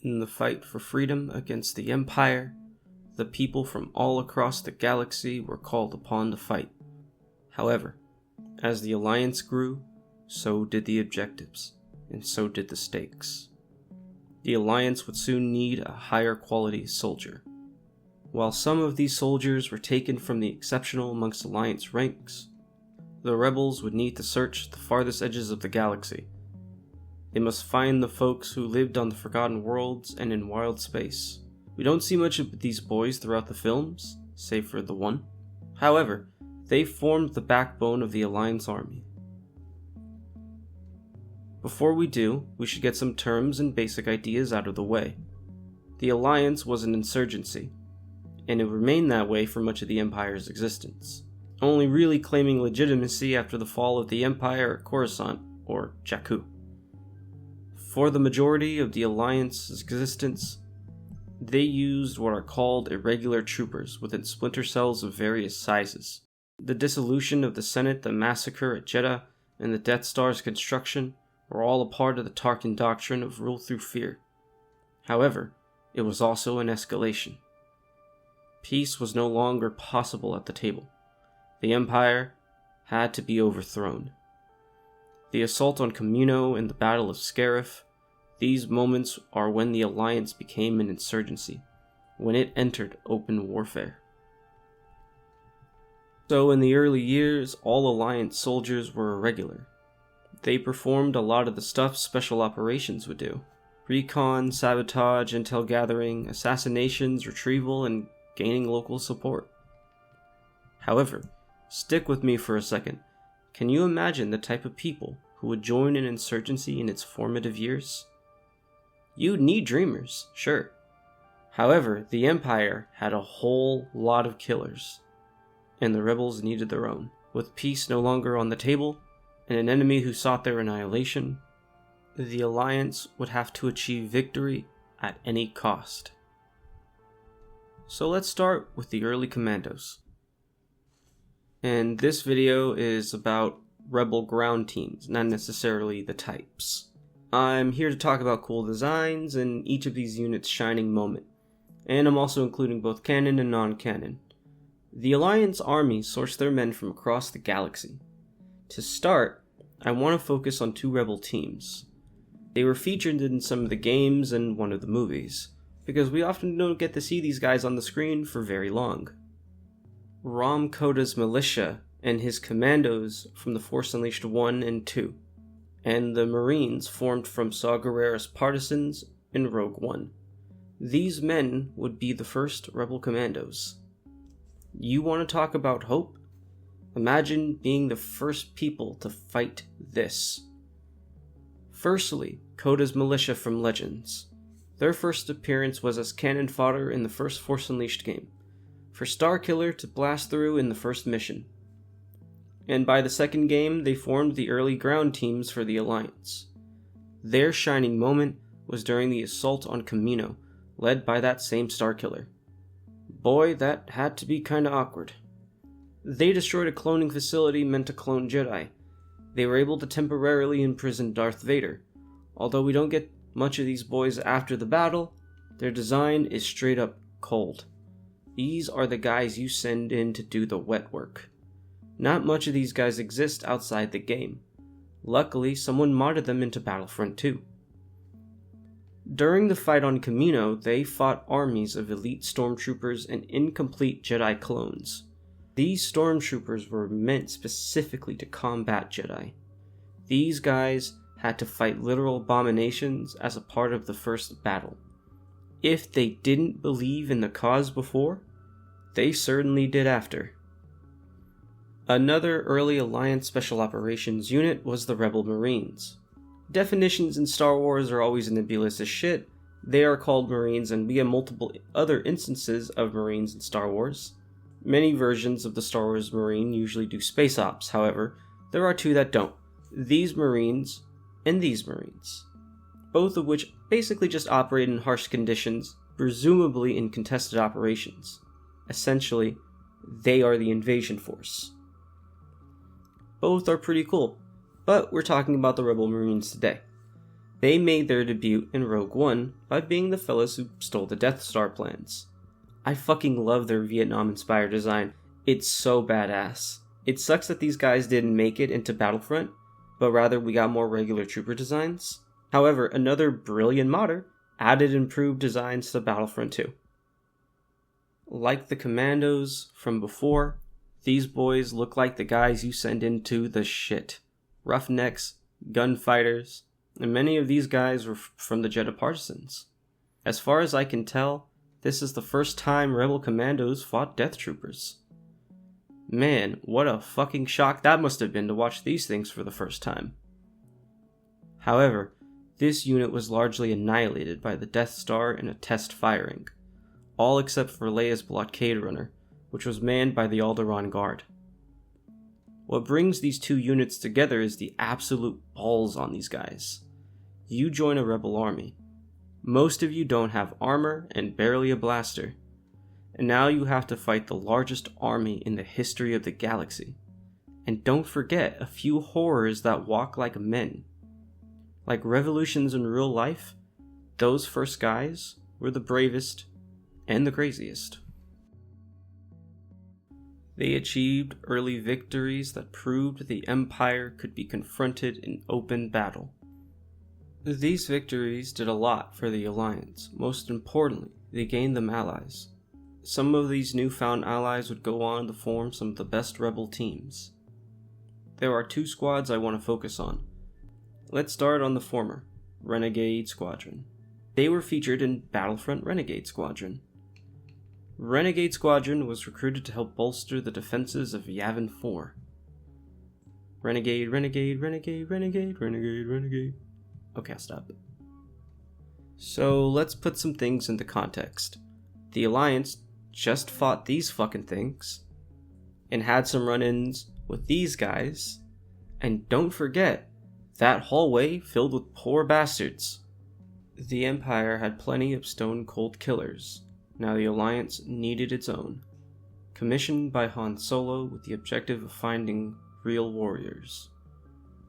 In the fight for freedom against the Empire, the people from all across the galaxy were called upon to fight. However, as the Alliance grew, so did the objectives, and so did the stakes. The Alliance would soon need a higher quality soldier. While some of these soldiers were taken from the exceptional amongst Alliance ranks, the rebels would need to search the farthest edges of the galaxy. They must find the folks who lived on the Forgotten Worlds and in wild space. We don't see much of these boys throughout the films, save for the one. However, they formed the backbone of the Alliance army. Before we do, we should get some terms and basic ideas out of the way. The Alliance was an insurgency, and it remained that way for much of the Empire's existence, only really claiming legitimacy after the fall of the Empire at Coruscant, or Jakku. For the majority of the Alliance's existence, they used what are called irregular troopers within splinter cells of various sizes. The dissolution of the Senate, the massacre at Jeddah, and the Death Star's construction were all a part of the Tarkin doctrine of rule through fear. However, it was also an escalation. Peace was no longer possible at the table. The Empire had to be overthrown. The assault on Kamino and the Battle of Scarif, these moments are when the Alliance became an insurgency, when it entered open warfare. So in the early years, all Alliance soldiers were irregular. They performed a lot of the stuff special operations would do. Recon, sabotage, intel gathering, assassinations, retrieval, and gaining local support. However, stick with me for a second. Can you imagine the type of people who would join an insurgency in its formative years? You'd need dreamers, sure. However, the Empire had a whole lot of killers, and the rebels needed their own. With peace no longer on the table, and an enemy who sought their annihilation, the Alliance would have to achieve victory at any cost. So let's start with the early commandos. And this video is about rebel ground teams, not necessarily the types. I'm here to talk about cool designs and each of these units' shining moment, and I'm also including both canon and non-canon. The Alliance army sourced their men from across the galaxy. To start, I want to focus on two rebel teams. They were featured in some of the games and one of the movies, because we often don't get to see these guys on the screen for very long. Rom Koda's militia and his commandos from the Force Unleashed 1 and 2, and the Marines formed from Saw Gerrera's partisans in Rogue One. These men would be the first rebel commandos. You want to talk about hope? Imagine being the first people to fight this. Firstly, Koda's militia from Legends. Their first appearance was as cannon fodder in the first Force Unleashed game, for Starkiller to blast through in the first mission. And by the second game, they formed the early ground teams for the Alliance. Their shining moment was during the assault on Kamino, led by that same Starkiller. Boy, that had to be kinda awkward. They destroyed a cloning facility meant to clone Jedi. They were able to temporarily imprison Darth Vader. Although we don't get much of these boys after the battle, their design is straight up cold. These are the guys you send in to do the wet work. Not much of these guys exist outside the game. Luckily, someone modded them into Battlefront 2. During the fight on Kamino, they fought armies of elite stormtroopers and incomplete Jedi clones. These stormtroopers were meant specifically to combat Jedi. These guys had to fight literal abominations as a part of the first battle. If they didn't believe in the cause before, they certainly did after. Another early Alliance Special Operations unit was the Rebel Marines. Definitions in Star Wars are always nebulous as shit. They are called Marines, and we have multiple other instances of Marines in Star Wars. Many versions of the Star Wars Marine usually do space ops, however, there are two that don't. These Marines and these Marines. Both of which basically just operate in harsh conditions, presumably in contested operations. Essentially, they are the invasion force. Both are pretty cool, but we're talking about the Rebel Marines today. They made their debut in Rogue One by being the fellas who stole the Death Star plans. I fucking love their Vietnam-inspired design. It's so badass. It sucks that these guys didn't make it into Battlefront, but rather we got more regular trooper designs. However, another brilliant modder added improved designs to Battlefront 2. Like the commandos from before, these boys look like the guys you send into the shit. Roughnecks, gunfighters, and many of these guys were from the Jedha Partisans. As far as I can tell, this is the first time Rebel Commandos fought Death Troopers. Man, what a fucking shock that must have been to watch these things for the first time. However, this unit was largely annihilated by the Death Star in a test firing, all except for Leia's blockade runner, which was manned by the Alderaan Guard. What brings these two units together is the absolute balls on these guys. You join a rebel army. Most of you don't have armor and barely a blaster. And now you have to fight the largest army in the history of the galaxy. And don't forget a few horrors that walk like men. Like revolutions in real life, those first guys were the bravest and the craziest. They achieved early victories that proved the Empire could be confronted in open battle. These victories did a lot for the Alliance. Most importantly, they gained them allies. Some of these newfound allies would go on to form some of the best rebel teams. There are two squads I want to focus on. Let's start on the former, Renegade Squadron. They were featured in Battlefront Renegade Squadron. Renegade Squadron was recruited to help bolster the defenses of Yavin 4. Renegade, Renegade, Renegade, Renegade, Renegade, Renegade. Okay, I'll stop. So let's put some things into context. The Alliance just fought these fucking things, and had some run-ins with these guys, and don't forget, that hallway filled with poor bastards. The Empire had plenty of stone-cold killers. Now the Alliance needed its own. Commissioned by Han Solo with the objective of finding real warriors.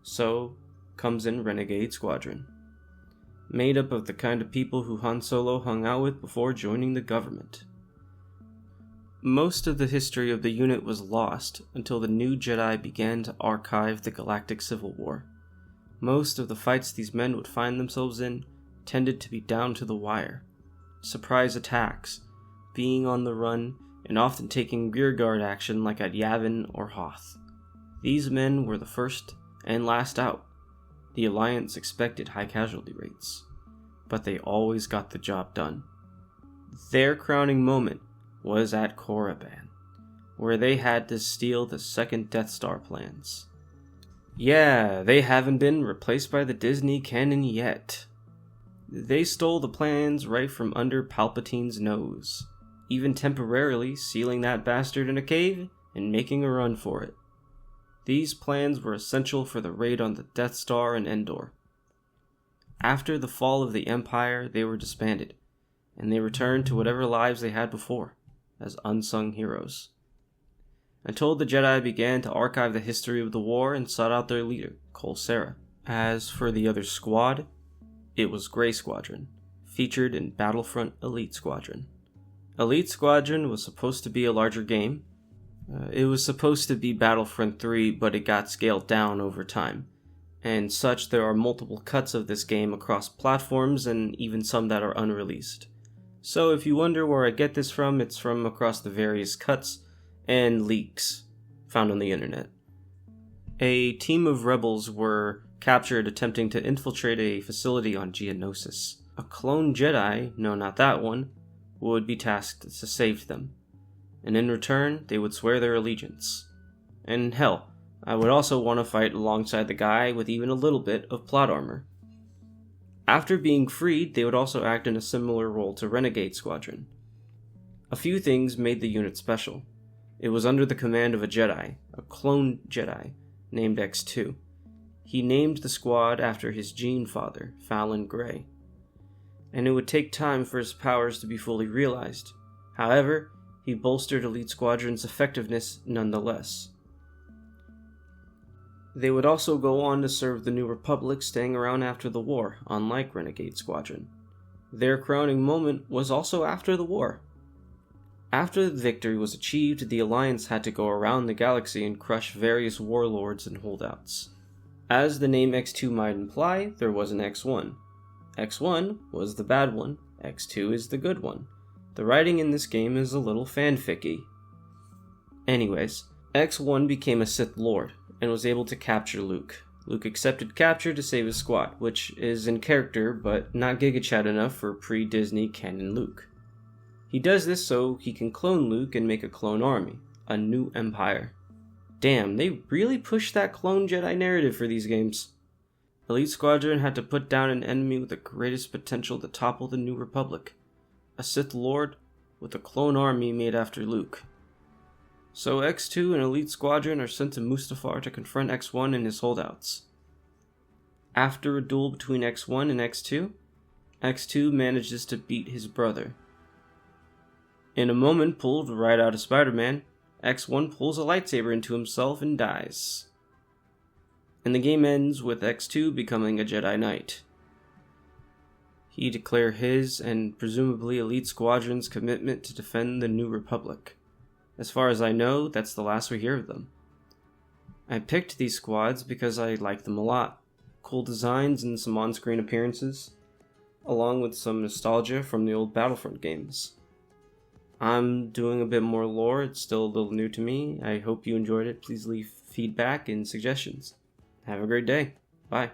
So comes in Renegade Squadron. Made up of the kind of people who Han Solo hung out with before joining the government. Most of the history of the unit was lost until the new Jedi began to archive the Galactic Civil War. Most of the fights these men would find themselves in tended to be down to the wire. Surprise attacks, being on the run, and often taking rearguard action like at Yavin or Hoth. These men were the first and last out. The Alliance expected high casualty rates, but they always got the job done. Their crowning moment was at Korriban, where they had to steal the second Death Star plans. Yeah, they haven't been replaced by the Disney canon yet. They stole the plans right from under Palpatine's nose, even temporarily sealing that bastard in a cave and making a run for it. These plans were essential for the raid on the Death Star and Endor. After the fall of the Empire, they were disbanded, and they returned to whatever lives they had before, as unsung heroes. Until the Jedi began to archive the history of the war and sought out their leader, Kol Sara. As for the other squad, it was Grey Squadron, featured in Battlefront Elite Squadron. Elite Squadron was supposed to be a larger game. It was supposed to be Battlefront 3, but it got scaled down over time. And such, there are multiple cuts of this game across platforms and even some that are unreleased. So if you wonder where I get this from, it's from across the various cuts and leaks found on the internet. A team of rebels were captured attempting to infiltrate a facility on Geonosis. A clone Jedi, no not that one, would be tasked to save them. And in return, they would swear their allegiance. And hell, I would also want to fight alongside the guy with even a little bit of plot armor. After being freed, they would also act in a similar role to Renegade Squadron. A few things made the unit special. It was under the command of a Jedi, a clone Jedi, named X2. He named the squad after his gene father, Fallon Gray. And it would take time for his powers to be fully realized. However, he bolstered Elite Squadron's effectiveness nonetheless. They would also go on to serve the New Republic, staying around after the war, unlike Renegade Squadron. Their crowning moment was also after the war. After the victory was achieved, the Alliance had to go around the galaxy and crush various warlords and holdouts. As the name X2 might imply, there was an X1. X1 was the bad one, X2 is the good one. The writing in this game is a little fanficky. Anyways, X1 became a Sith Lord, and was able to capture Luke. Luke accepted capture to save his squad, which is in character, but not Giga Chad enough for pre-Disney canon Luke. He does this so he can clone Luke and make a clone army, a new empire. Damn, they really pushed that clone Jedi narrative for these games. Elite Squadron had to put down an enemy with the greatest potential to topple the New Republic, a Sith Lord with a clone army made after Luke. So X2 and Elite Squadron are sent to Mustafar to confront X1 and his holdouts. After a duel between X1 and X2, X2 manages to beat his brother. In a moment pulled right out of Spider-Man, X1 pulls a lightsaber into himself and dies. And the game ends with X2 becoming a Jedi Knight. He declares his and presumably Elite Squadron's commitment to defend the New Republic. As far as I know, that's the last we hear of them. I picked these squads because I like them a lot. Cool designs and some on-screen appearances, along with some nostalgia from the old Battlefront games. I'm doing a bit more lore, it's still a little new to me. I hope you enjoyed it. Please leave feedback and suggestions. Have a great day. Bye.